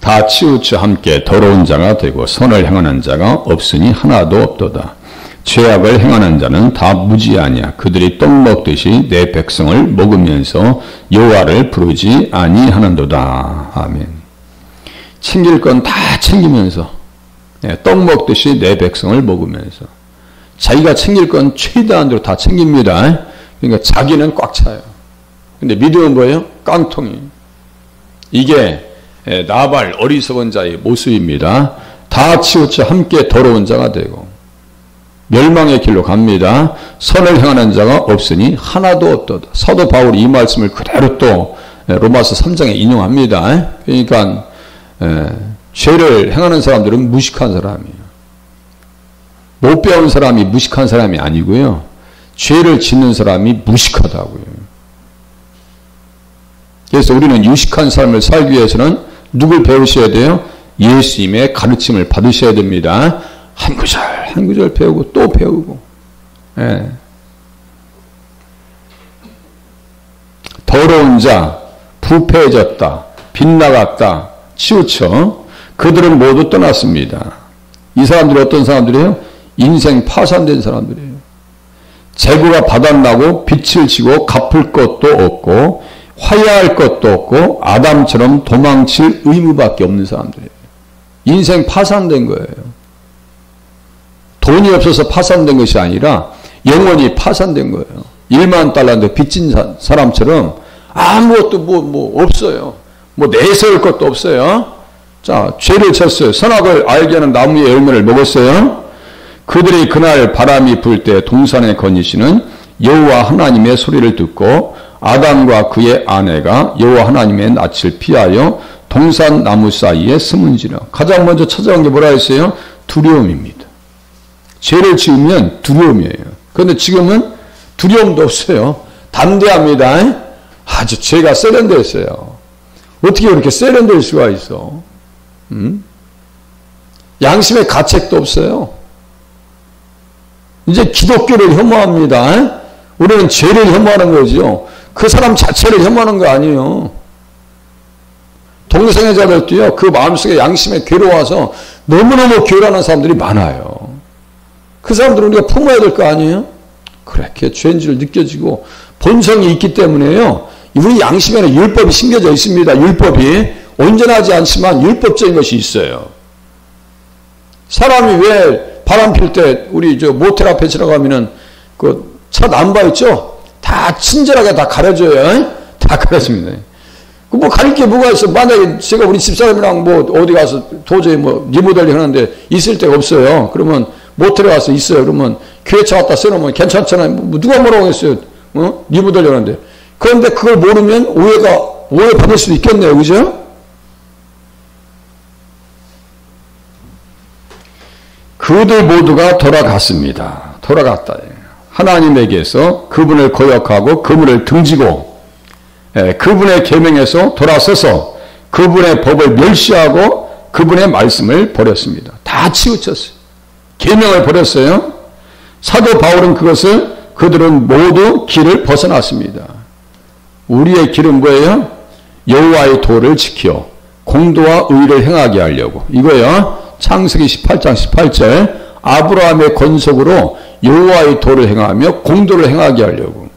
다 치우쳐 함께 더러운 자가 되고 선을 행하는 자가 없으니 하나도 없도다. 죄악을 행하는 자는 다 무지하냐. 그들이 떡 먹듯이 내 백성을 먹으면서 여호와를 부르지 아니하는도다. 아멘. 챙길 건 다 챙기면서 떡 먹듯이 내 백성을 먹으면서 자기가 챙길 건 최대한으로 다 챙깁니다. 그러니까 자기는 꽉 차요. 근데 믿음은 뭐예요? 깡통이. 이게 나발 어리석은 자의 모습입니다. 다 치우쳐 함께 더러운 자가 되고 멸망의 길로 갑니다. 선을 행하는 자가 없으니 하나도 없도다. 사도 바울이 이 말씀을 그대로 또 로마서 3장에 인용합니다. 그러니까 죄를 행하는 사람들은 무식한 사람이에요. 못 배운 사람이 무식한 사람이 아니고요. 죄를 짓는 사람이 무식하다고요. 그래서 우리는 유식한 삶을 살기 위해서는 누굴 배우셔야 돼요? 예수님의 가르침을 받으셔야 됩니다. 한 구절 한 구절 배우고 또 배우고. 더러운 자, 부패해졌다, 빗나갔다, 치우쳐 그들은 모두 떠났습니다. 이 사람들이 어떤 사람들이에요? 인생 파산된 사람들이에요. 재고가 바닥나고 빚을 지고 갚을 것도 없고 화해할 것도 없고 아담처럼 도망칠 의무밖에 없는 사람들이에요. 인생 파산된 거예요. 돈이 없어서 파산된 것이 아니라 영원히 파산된 거예요. 1만 달러인데 빚진 사람처럼 아무것도 뭐 없어요. 뭐 내세울 것도 없어요. 자, 죄를 졌어요. 선악을 알게 하는 나무의 열매를 먹었어요. 그들이 그날 바람이 불 때 동산에 거니시는 여호와 하나님의 소리를 듣고 아담과 그의 아내가 여호와 하나님의 낯을 피하여 동산 나무 사이에 숨은지라. 가장 먼저 찾아온 게 뭐라 했어요? 두려움입니다. 죄를 지으면 두려움이에요. 그런데 지금은 두려움도 없어요. 담대합니다. 아주 죄가 세련됐어요. 어떻게 그렇게 세련될 수가 있어? 양심의 가책도 없어요. 이제 기독교를 혐오합니다. 우리는 죄를 혐오하는 거죠. 그 사람 자체를 혐오하는 거 아니에요. 동성애자들도요, 그 마음속에 양심에 괴로워서 너무너무 괴로워하는 사람들이 많아요. 그 사람들은 우리가 품어야 될 거 아니에요? 그렇게 죄인지를 느껴지고 본성이 있기 때문에요. 우리 양심에는 율법이 심겨져 있습니다. 율법이 온전하지 않지만 율법적인 것이 있어요. 사람이 왜 바람 필 때 우리 저 모텔 앞에 지나가면은 그 차 남바 있죠? 다 친절하게 다 가려줘요. 다 가려줍니다. 그 뭐 가릴 게 뭐가 있어? 만약에 제가 우리 집사람이랑 뭐 어디 가서 도저히 뭐 리모델링 하는데 있을 데가 없어요. 그러면 모텔에 가서 있어요. 그러면 교회차 갖다 써놓으면 괜찮잖아요. 뭐 누가 뭐라고 했어요? 리모델링 하는데. 그런데 그걸 모르면 오해 받을 수도 있겠네요. 그죠? 그들 모두가 돌아갔습니다. 돌아갔다. 하나님에게서 그분을 거역하고 그분을 등지고 그분의 계명에서 돌아서서 그분의 법을 멸시하고 그분의 말씀을 버렸습니다. 다 치우쳤어요. 계명을 버렸어요. 사도 바울은 그들은 모두 길을 벗어났습니다. 우리의 길은 뭐예요? 여호와의 도를 지켜 공도와 의를 행하게 하려고. 이거요. 창세기 18장 18절 아브라함의 건속으로 여호와의 도를 행하며 공도를 행하게 하려고.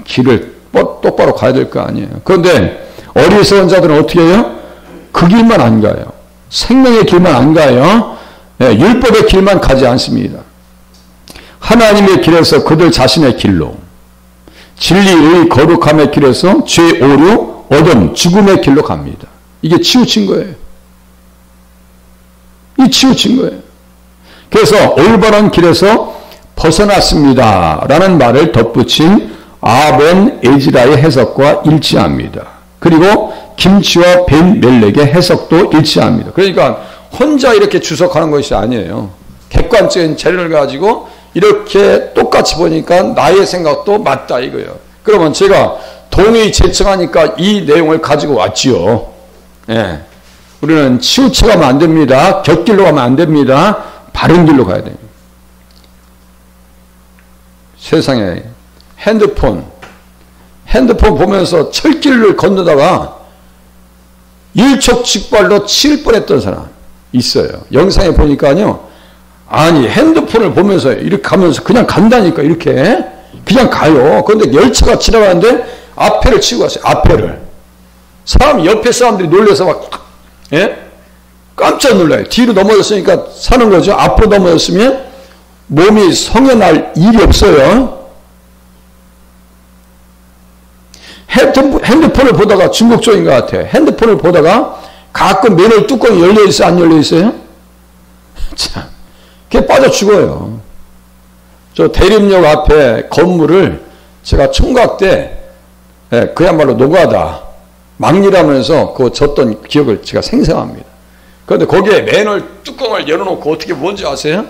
길을 똑바로 가야 될 거 아니에요. 그런데 어리석은 자들은 어떻게 해요? 그 길만 안 가요. 생명의 길만 안 가요. 율법의 길만 가지 않습니다. 하나님의 길에서 그들 자신의 길로, 진리의 거룩함의 길에서 죄, 오류, 어둠, 죽음의 길로 갑니다. 이게 치우친 거예요. 이 치우친 거예요. 그래서 올바른 길에서 벗어났습니다 라는 말을 덧붙인 아벤 에즈라의 해석과 일치합니다. 그리고 김치와 벤 멜렉의 해석도 일치합니다. 그러니까 혼자 이렇게 주석하는 것이 아니에요. 객관적인 재료를 가지고 이렇게 똑같이 보니까 나의 생각도 맞다 이거예요. 그러면 제가 동의 제청하니까 이 내용을 가지고 왔지요. 예. 우리는 치우쳐가면 안 됩니다. 곁길로 가면 안 됩니다. 바른 길로 가야 됩니다. 세상에 핸드폰 보면서 철길을 건너다가 일촉즉발로 칠 뻔했던 사람 있어요. 영상에 보니까요. 아니 핸드폰을 보면서 이렇게 가면서 그냥 간다니까 이렇게 그냥 가요. 그런데 열차가 지나가는데 앞에를 치고 갔어요. 앞에를. 사람 옆에 사람들이 놀라서 막 깜짝 놀라요. 뒤로 넘어졌으니까 사는 거죠. 앞으로 넘어졌으면 몸이 성연할 일이 없어요. 핸드폰을 보다가 중국 쪽인 것 같아요. 핸드폰을 보다가 가끔 맨홀 뚜껑이 열려있어요? 안 열려있어요? 참, 그게 빠져 죽어요. 저 대림역 앞에 건물을 제가 총각 때 그야말로 노가다 막일하면서 그 졌던 기억을 제가 생생합니다. 그런데 거기에 맨홀 뚜껑을 열어놓고 어떻게 뭔지 아세요?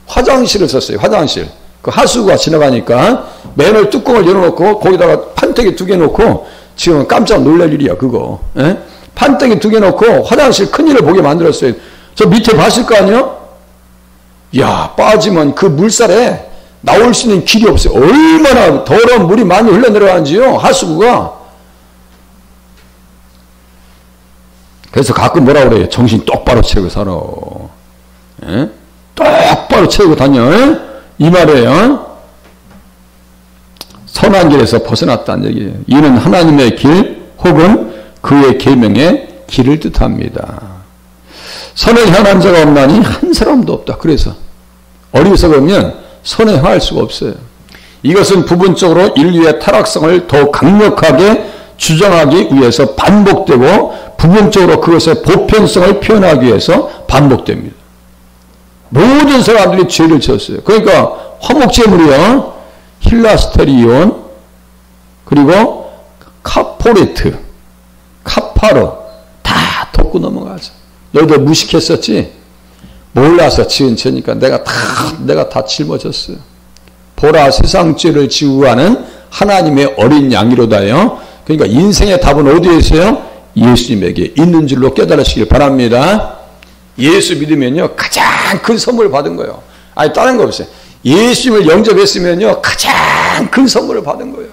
화장실을 썼어요. 화장실. 그 하수구가 지나가니까 맨홀 뚜껑을 열어놓고 거기다가 판때기 2개 놓고 지금 깜짝 놀랄 일이야 그거. 판때기 2개 놓고 화장실 큰일을 보게 만들었어요. 저 밑에 봤을 거 아니에요? 야 빠지면 그 물살에 나올 수 있는 길이 없어요. 얼마나 더러운 물이 많이 흘러내려가는지요. 하수구가. 그래서 가끔 뭐라 그래요. 정신 똑바로 차리고 살아. 똑바로 차리고 다녀. 이 말이에요. 선한 길에서 벗어났다는 얘기예요. 이는 하나님의 길 혹은 그의 계명의 길을 뜻합니다. 선을 향한 자가 없나니 한 사람도 없다. 그래서 어리석으면 선에 향할 수가 없어요. 이것은 부분적으로 인류의 타락성을 더 강력하게 주장하기 위해서 반복되고 부분적으로 그것의 보편성을 표현하기 위해서 반복됩니다. 모든 사람들이 죄를 지었어요. 그러니까 화목제물이요. 힐라스테리온 그리고 카포레트 카파로 다 덮고 넘어가죠. 너희들 무식했었지? 몰라서 지은 죄니까 내가 다 짊어졌어요. 보라 세상 죄를 지우고 하는 하나님의 어린 양이로다요. 그러니까 인생의 답은 어디에 있어요? 예수님에게 있는 줄로 깨달으시길 바랍니다. 예수 믿으면요 가장 큰 선물을 받은 거예요. 아니 다른 거 없어요. 예수님을 영접했으면요 가장 큰 선물을 받은 거예요.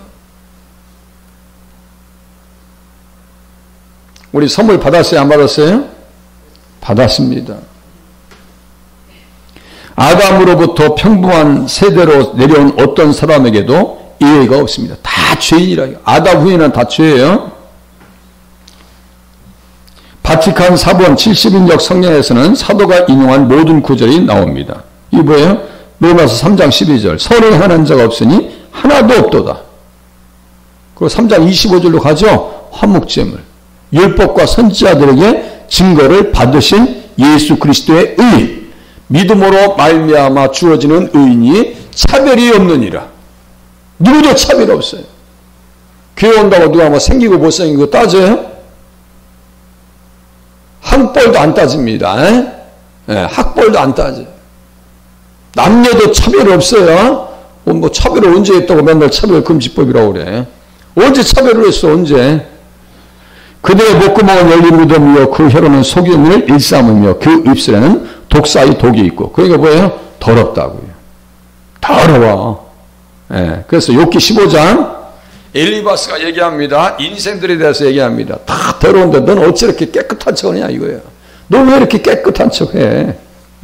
우리 선물 받았어요? 안 받았어요? 받았습니다. 아담으로부터 평범한 세대로 내려온 어떤 사람에게도 예외가 없습니다. 다 죄인이라. 아담 후에는 다 죄예요. 바티칸 사본 70인역 성경에서는 사도가 인용한 모든 구절이 나옵니다. 이게 뭐예요? 로마서 3장 12절. 선을 행하는 자가 없으니 하나도 없도다. 그리고 3장 25절로 가죠. 화목제물. 율법과 선지자들에게 증거를 받으신 예수 그리스도의 의. 믿음으로 말미암아 주어지는 의인이 차별이 없느니라. 누구도 차별 없어요. 교회 온다고 누가 뭐 생기고 못생기고 따져요? 학벌도 안 따집니다. 학벌도 안 따져요. 남녀도 차별 없어요. 뭐 차별을 언제 했다고 맨날 차별금지법이라고 그래. 언제 차별을 했어? 언제? 그대의 목구멍은 열린 무덤이요 그 혀로는 속임을 일삼으며 그 입술에는 독사의 독이 있고. 그러니까 뭐예요? 더럽다고요. 더러워. 그래서 욥기 15장 엘리바스가 얘기합니다. 인생들에 대해서 얘기합니다. 다 더러운데 넌 어찌 이렇게 깨끗한 척하냐 이거예요. 너 왜 이렇게 깨끗한 척해?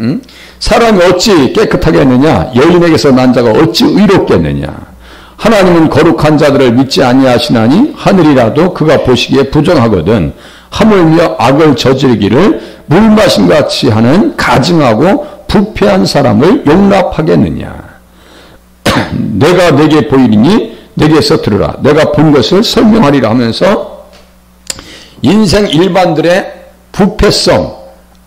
응? 사람이 어찌 깨끗하게 했느냐? 여인에게서 난 자가 어찌 의롭겠느냐? 하나님은 거룩한 자들을 믿지 아니하시나니 하늘이라도 그가 보시기에 부정하거든 하물며 악을 저지르기를 물마심같이 하는 가증하고 부패한 사람을 용납하겠느냐? 내가 내게 보이리니 내게서 들으라. 내가 본 것을 설명하리라 하면서 인생 일반들의 부패성,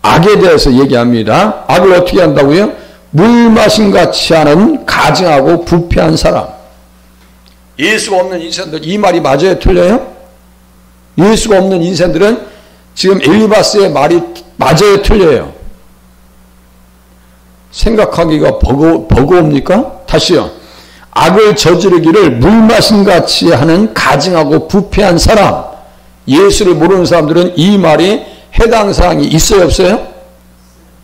악에 대해서 얘기합니다. 악을 어떻게 한다고요? 물마심같이 하는 가증하고 부패한 사람. 예수가 없는 인생들, 이 말이 맞아요? 틀려요? 예수가 없는 인생들은 지금 엘리바스의 말이 맞아요? 틀려요? 생각하기가 버거웁니까? 다시요. 악을 저지르기를 물마심같이 하는 가증하고 부패한 사람. 예수를 모르는 사람들은 이 말이 해당 사항이 있어요? 없어요?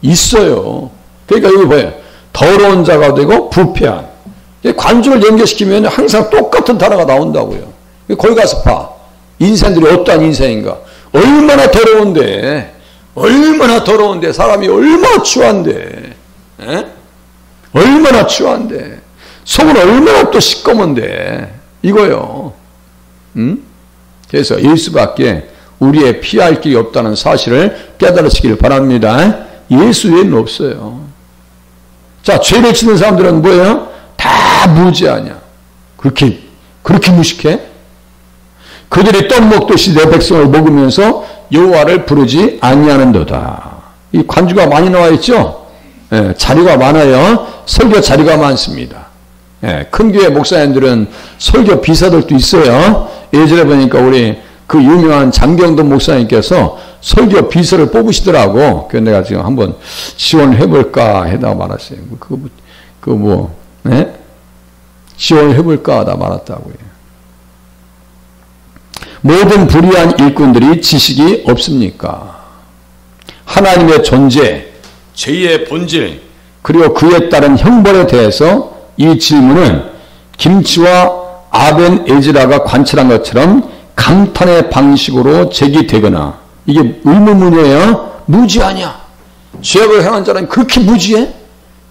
있어요. 그러니까 여기 뭐예요? 더러운 자가 되고 부패한. 관주를 연결시키면 항상 똑같은 단어가 나온다고요. 거기 가서 봐. 인생들이 어떠한 인생인가? 얼마나 더러운데, 얼마나 더러운데, 사람이 얼마나 추한데, 에? 얼마나 추한데, 속은 얼마나 또 시꺼먼데, 이거요. 그래서 예수밖에 우리의 피할 길이 없다는 사실을 깨달으시길 바랍니다. 예수 외에는 없어요. 자, 죄를 짓는 사람들은 뭐예요? 다 무지하냐. 그렇게 무식해? 그들이 떡 먹듯이 내 백성을 먹으면서 여호와를 부르지 아니하는도다. 이 관주가 많이 나와 있죠? 예, 자리가 많아요. 설교 자리가 많습니다. 예, 큰 교회 목사님들은 설교 비서들도 있어요. 예전에 보니까 우리 그 유명한 장경돈 목사님께서 설교 비서를 뽑으시더라고. 그래서 내가 지금 한번 지원해볼까 해다 말았어요. 네? 지원해볼까 하다 말았다고요. 모든 불의한 일꾼들이 지식이 없습니까? 하나님의 존재, 죄의 본질, 그리고 그에 따른 형벌에 대해서 이 질문은 김치와 아벤 에즈라가 관찰한 것처럼 감탄의 방식으로 제기되거나, 이게 의문문이에요. 무지하냐? 죄악을 행한 자는 그렇게 무지해?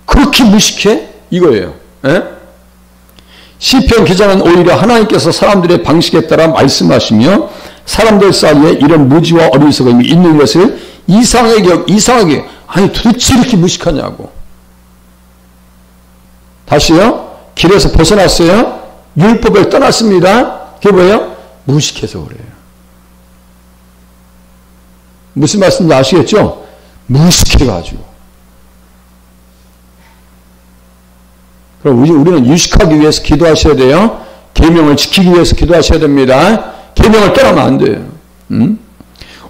그렇게 무식해? 이거예요. 에? 시편 기자는 오히려 하나님께서 사람들의 방식에 따라 말씀하시며 사람들 사이에 이런 무지와 어리석음이 있는 것을 이상하게, 아니 도대체 이렇게 무식하냐고. 다시요. 길에서 벗어났어요. 율법을 떠났습니다. 그게 뭐예요? 무식해서 그래요. 무슨 말씀인지 아시겠죠? 무식해가지고. 그럼 우리는 유식하기 위해서 기도하셔야 돼요. 계명을 지키기 위해서 기도하셔야 됩니다. 계명을 떠나면 안 돼요.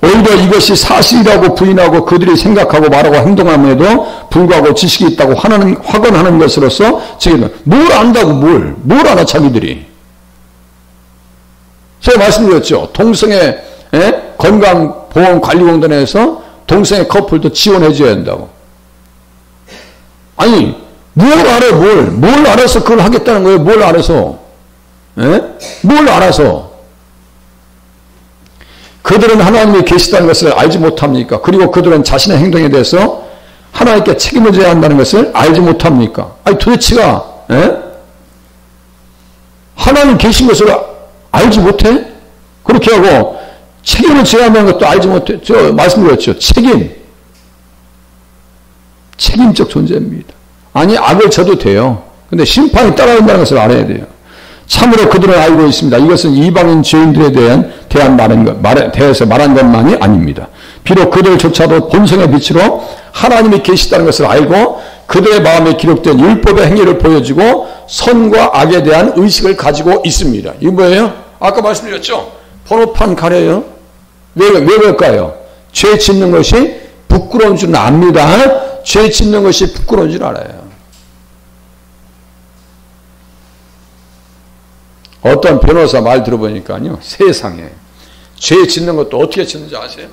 오히려 이것이 사실이라고 부인하고 그들이 생각하고 말하고 행동함에도 불구하고 지식이 있다고 확언하는 것으로서 지금 뭘 안다고 뭘 알아 자기들이. 제가 말씀드렸죠. 동성애 건강보험관리공단에서 동성애 커플도 지원해 줘야 된다고. 아니 뭘 알아 뭘 알아서 그걸 하겠다는 거예요. 뭘 알아서. 뭘 알아서. 그들은 하나님이 계시다는 것을 알지 못합니까? 그리고 그들은 자신의 행동에 대해서 하나님께 책임을 져야 한다는 것을 알지 못합니까? 아니 도대체가 하나님 계신 것을 알지 못해? 그렇게 하고 책임을 져야 한다는 것도 알지 못해. 저 말씀드렸죠. 책임적 존재입니다. 아니 악을 져도 돼요. 근데 심판이 따라온다는 것을 알아야 돼요. 참으로 그들은 알고 있습니다. 이것은 이방인 죄인들에 대해서 말한 것만이 아닙니다. 비록 그들조차도 본성의 빛으로 하나님이 계시다는 것을 알고 그들의 마음에 기록된 율법의 행위를 보여주고 선과 악에 대한 의식을 가지고 있습니다. 이거 뭐예요? 아까 말씀드렸죠? 번호판 가려요. 왜 그럴까요? 죄 짓는 것이 부끄러운 줄 압니다. 죄 짓는 것이 부끄러운 줄 알아요. 어떤 변호사 말 들어보니까요. 세상에 죄 짓는 것도 어떻게 짓는지 아세요?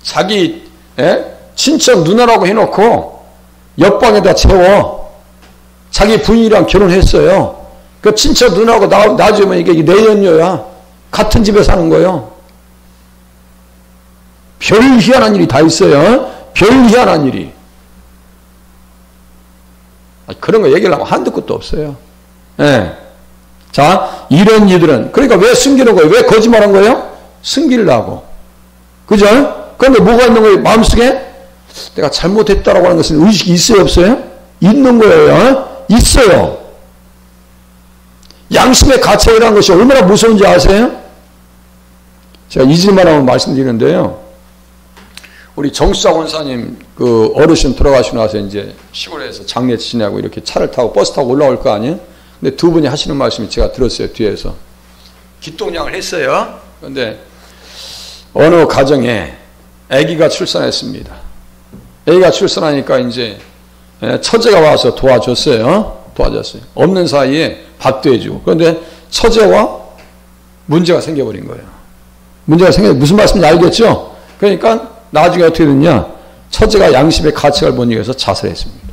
자기 친척 누나라고 해놓고 옆방에다 채워. 자기 부인이랑 결혼했어요. 그 친척 누나하고 나중에 이게 내연녀야. 같은 집에 사는 거예요. 별 희한한 일이 다 있어요. 별 희한한 일이. 그런 거 얘기를 하면 한두 끝도 없어요. 자, 이런 이들은, 그러니까 왜 숨기는 거예요? 왜 거짓말한 거예요? 숨기려고. 그죠? 그런데 뭐가 있는 거예요? 마음속에? 내가 잘못했다라고 하는 것은 의식이 있어요? 없어요? 있는 거예요. 있어요. 양심의 가책이라는 것이 얼마나 무서운지 아세요? 제가 잊을만 하면 말씀드리는데요. 우리 정수자 원사님 그 어르신 돌아가시고 나서 이제 시골에서 장례 지내고 이렇게 차를 타고 버스 타고 올라올 거 아니에요? 근데 두 분이 하시는 말씀이 제가 들었어요. 뒤에서. 기똥냥을 했어요. 그런데 어느 가정에 아기가 출산했습니다. 아기가 출산하니까 이제 처제가 와서 도와줬어요. 없는 사이에 밥도 해주고. 그런데 처제와 문제가 생겨버린 거예요. 무슨 말씀인지 알겠죠? 그러니까 나중에 어떻게 됐냐? 처제가 양심의 가책을 못 이겨서 자살했습니다.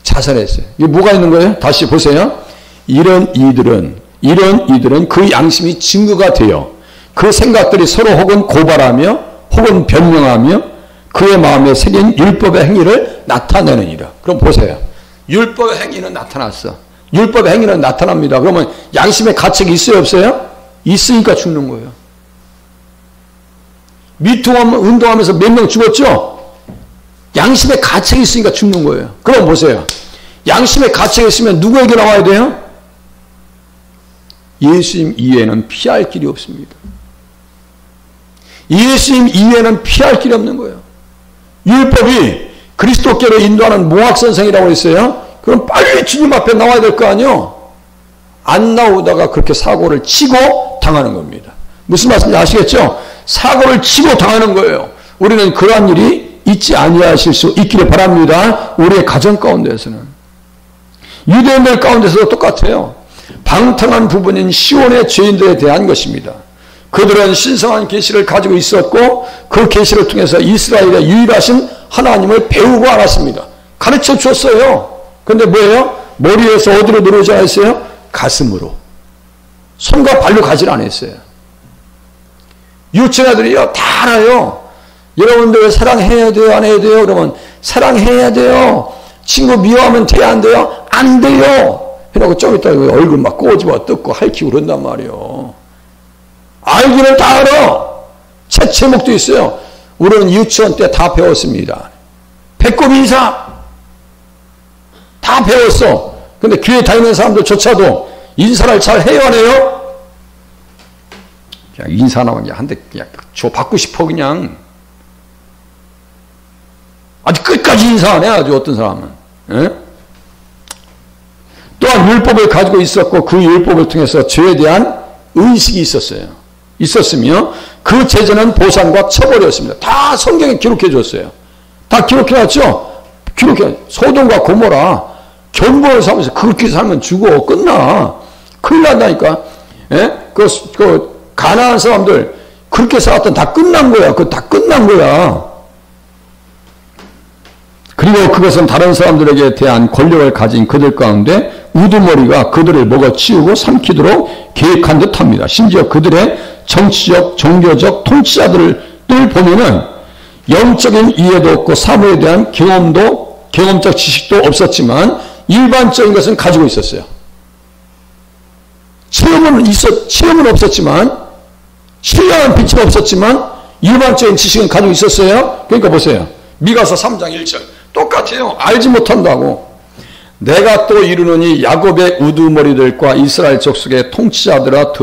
자살했어요. 이게 뭐가 있는 거예요? 다시 보세요. 이런 이들은 그 양심이 증거가 되어 그 생각들이 서로 혹은 고발하며 혹은 변명하며 그의 마음에 새긴 율법의 행위를 나타내느니라. 그럼 보세요. 율법의 행위는 나타났어. 율법의 행위는 나타납니다. 그러면 양심의 가책이 있어요, 없어요? 있으니까 죽는 거예요. 미투 운동하면서 몇 명 죽었죠? 양심의 가책이 있으니까 죽는 거예요. 그럼 보세요. 양심의 가책이 있으면 누구에게 나와야 돼요? 예수님 이외에는 피할 길이 없습니다. 예수님 이외에는 피할 길이 없는 거예요. 율법이 그리스도께로 인도하는 모학선생이라고 했어요. 그럼 빨리 주님 앞에 나와야 될 거 아니에요? 안 나오다가 그렇게 사고를 치고 당하는 겁니다. 무슨 말씀인지 아시겠죠? 사고를 치고 당하는 거예요. 우리는 그러한 일이 있지 아니하실 수 있기를 바랍니다. 우리의 가정 가운데서는. 유대인들 가운데서도 똑같아요. 방탕한 부분인 시온의 죄인들에 대한 것입니다. 그들은 신성한 계시를 가지고 있었고 그 계시를 통해서 이스라엘의 유일하신 하나님을 배우고 알았습니다. 가르쳐 줬어요. 그런데 뭐예요? 머리에서 어디로 들어오지 않았어요? 가슴으로. 손과 발로 가지 않았어요. 유치원애들이요 다 알아요. 여러분들 사랑해야 돼요? 안 해야 돼요? 그러면 사랑해야 돼요. 친구 미워하면 돼요? 안 돼요? 안 돼요. 이러고 좀 이따 얼굴 막 꼬집어 뜯고 핥히고 그런단 말이에요. 알기를 다 알아. 책 제목도 있어요. 우리는 유치원 때 다 배웠습니다. 배꼽 인사 다 배웠어. 근데 교회 다니는 사람들조차도 인사를 잘 해요, 안 해요? 그냥 인사 나오면 한 대 그냥 줘 받고 싶어 그냥. 아주 끝까지 인사 안 해, 아주 어떤 사람은. 에? 또한 율법을 가지고 있었고 그 율법을 통해서 죄에 대한 의식이 있었으며 그 제재는 보상과 처벌이었습니다. 다 성경에 기록해 줬어요. 다 기록해 놨죠? 소돔과 고모라 견본을 삼아서 그렇게 살면 죽어. 끝나. 큰일 난다니까. 예? 그 가난한 사람들 그렇게 살았던 다 끝난 거야. 그거 다 끝난 거야. 그리고 그것은 다른 사람들에게 대한 권력을 가진 그들 가운데 우두머리가 그들을 먹어치우고 삼키도록 계획한 듯합니다. 심지어 그들의 정치적, 종교적 통치자들을 보면은 영적인 이해도 없고 사무에 대한 경험적 지식도 없었지만 일반적인 것은 가지고 있었어요. 체험은 없었지만 신령한 빛은 없었지만 일반적인 지식은 가지고 있었어요. 그러니까 보세요. 미가서 3장 1절 똑같아요. 알지 못한다고. 내가 또 이르노니 야곱의 우두머리들과 이스라엘 족속의 통치자들아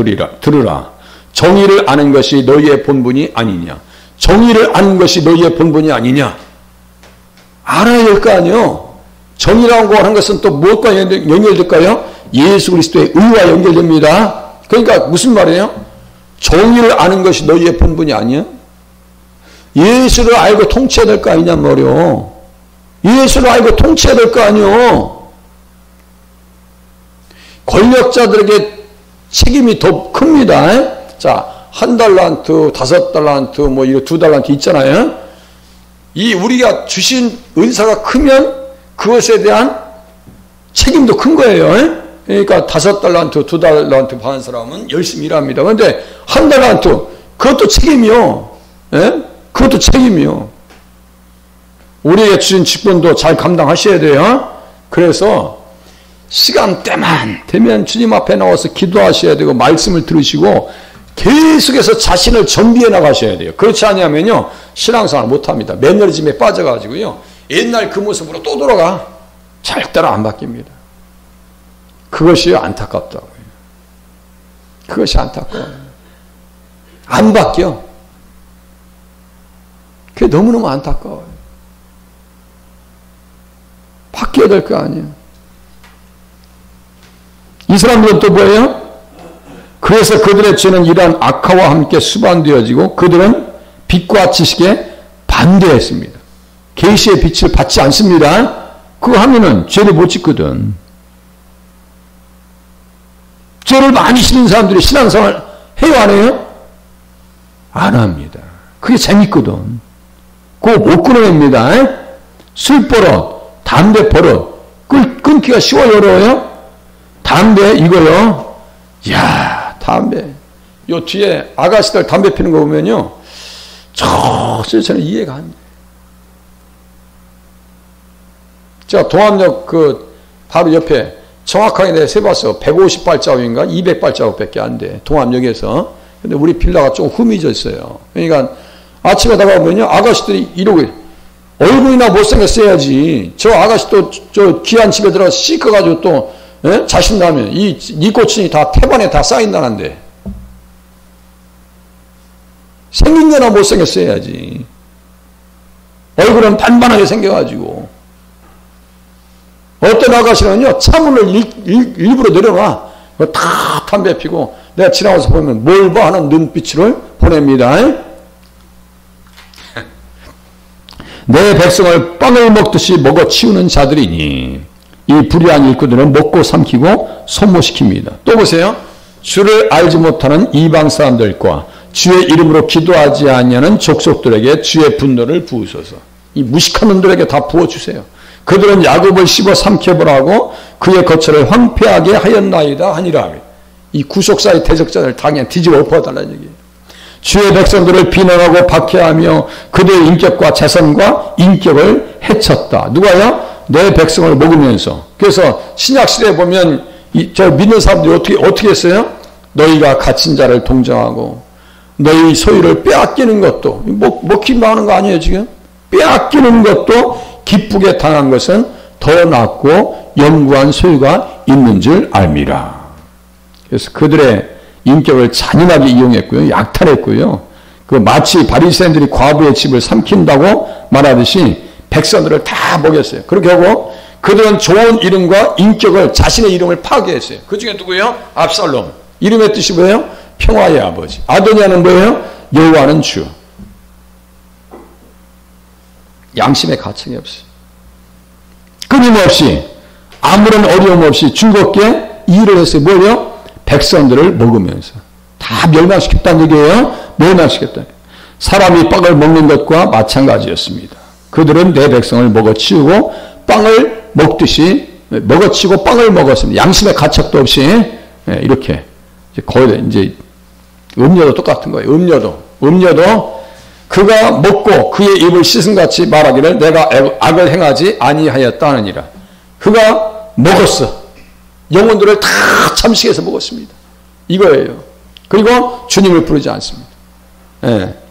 들으라. 정의를 아는 것이 너희의 본분이 아니냐. 정의를 아는 것이 너희의 본분이 아니냐. 알아야 될 거 아니에요. 정의라고 하는 것은 또 무엇과 연결될까요? 예수 그리스도의 의와 연결됩니다. 그러니까 무슨 말이에요? 정의를 아는 것이 너희의 본분이 아니야? 예수를 알고 통치해야 될 거 아니냐 말이요. 예수를 알고 통치해야 될 거 아니요. 권력자들에게 책임이 더 큽니다. 자, 1달란트, 5달란트, 뭐, 2달란트 있잖아요. 이 우리가 주신 은사가 크면 그것에 대한 책임도 큰 거예요. 그러니까 5달란트, 2달란트 받은 사람은 열심히 일합니다. 그런데 1달란트, 그것도 책임이요. 예? 그것도 책임이요. 우리에게 주신 직분도 잘 감당하셔야 돼요. 그래서 시간대만 되면 주님 앞에 나와서 기도하셔야 되고 말씀을 들으시고 계속해서 자신을 정비해 나가셔야 돼요. 그렇지 않으면요 신앙생활 못합니다. 매너리즘에 빠져가지고요 옛날 그 모습으로 또 돌아가. 절대로 안 바뀝니다. 그것이 안타깝다고요. 그것이 안타까워요. 안 바뀌어. 그게 너무너무 안타까워요. 바뀌어야 될 거 아니에요. 이 사람들은 또 뭐예요? 그래서 그들의 죄는 이러한 악화와 함께 수반되어지고 그들은 빛과 지식에 반대했습니다. 계시의 빛을 받지 않습니다. 그거 하면은 죄를 못 짓거든. 죄를 많이 지는 사람들이 신앙생활 해요, 안 해요? 안 합니다. 그게 재밌거든. 그거 못 끊어냅니다. 술 버릇, 담배 버릇, 끊기가 쉬워요, 어려워요? 담배, 이거요? 야 담배. 요 뒤에 아가씨들 담배 피는 거 보면요. 저는 이해가 안 돼요. 제가 동암역 바로 옆에 정확하게 내가 세봤어. 150발자국인가 200발자국밖에 안 돼. 동암역에서. 근데 우리 빌라가 좀 흠이져 있어요. 그러니까 아침에 나가보면요. 아가씨들이 이러고 얼굴이나 못생겼어야지. 저 아가씨도 저 귀한 집에 들어가서 씻어가지고 또 자신나면 이 니코틴이 다 태반에 다 쌓인다는데. 생긴 거나 못생겼어야지. 얼굴은 반반하게 생겨가지고. 어떤 아가씨는요, 차문을 일부러 내려놔. 다 담배 피고, 내가 지나가서 보면 뭘 봐 하는 눈빛을 보냅니다. 내 백성을 빵을 먹듯이 먹어 치우는 자들이니, 이 불의한 일꾼들은 먹고 삼키고 소모시킵니다. 또 보세요. 주를 알지 못하는 이방 사람들과 주의 이름으로 기도하지 아니하는 족속들에게 주의 분노를 부으소서. 이 무식한 놈들에게 다 부어주세요. 그들은 야곱을 씹어 삼켜보라고 그의 거처를 황폐하게 하였나이다 하니라. 이 구속사의 대적자를 당연 뒤집어 엎어달라는 얘기예요. 주의 백성들을 비난하고 박해하며 그들의 인격과 자선과 인격을 해쳤다. 누가요? 내 백성을 먹으면서. 그래서 신약시대에 보면 저 믿는 사람들이 어떻게 했어요? 너희가 갇힌 자를 동정하고 너희 소유를 빼앗기는 것도 먹힌다 하는 거 아니에요 지금? 빼앗기는 것도 기쁘게 당한 것은 더 낫고 영구한 소유가 있는 줄 알미라. 그래서 그들의 인격을 잔인하게 이용했고요. 약탈했고요. 마치 바리새인들이 과부의 집을 삼킨다고 말하듯이 백성들을 다 먹였어요. 그렇게 하고 그들은 좋은 이름과 인격을 자신의 이름을 파괴했어요. 그 중에 누구예요? 압살롬. 이름의 뜻이 뭐예요? 평화의 아버지. 아도니아는 뭐예요? 여호와는 주. 양심의 가책이 없어요. 끊임없이 아무런 어려움 없이 즐겁게 일을 했어요. 뭐요? 백성들을 먹으면서. 다 멸망시켰다는 얘기예요. 멸망시켰다. 사람이 빵을 먹는 것과 마찬가지였습니다. 그들은 내 백성을 먹어치우고 빵을 먹듯이 먹어치고 빵을 먹었습니다. 양심의 가책도 없이 이렇게 거의 이제 음료도 똑같은 거예요. 음료도 그가 먹고 그의 입을 씻음같이 말하기를 내가 악을 행하지 아니하였다 하느니라. 그가 먹었어. 영혼들을 다 참식해서 먹었습니다. 이거예요. 그리고 주님을 부르지 않습니다.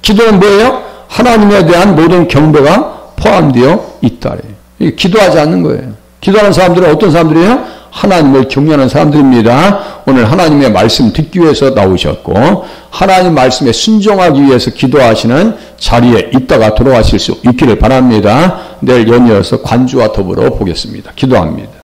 기도는 뭐예요? 하나님에 대한 모든 경배가 포함되어 있다. 기도하지 않는 거예요. 기도하는 사람들은 어떤 사람들이에요? 하나님을 경외하는 사람들입니다. 오늘 하나님의 말씀 듣기 위해서 나오셨고 하나님 말씀에 순종하기 위해서 기도하시는 자리에 있다가 돌아가실 수 있기를 바랍니다. 내일 연이어서 관주와 더불어 보겠습니다. 기도합니다.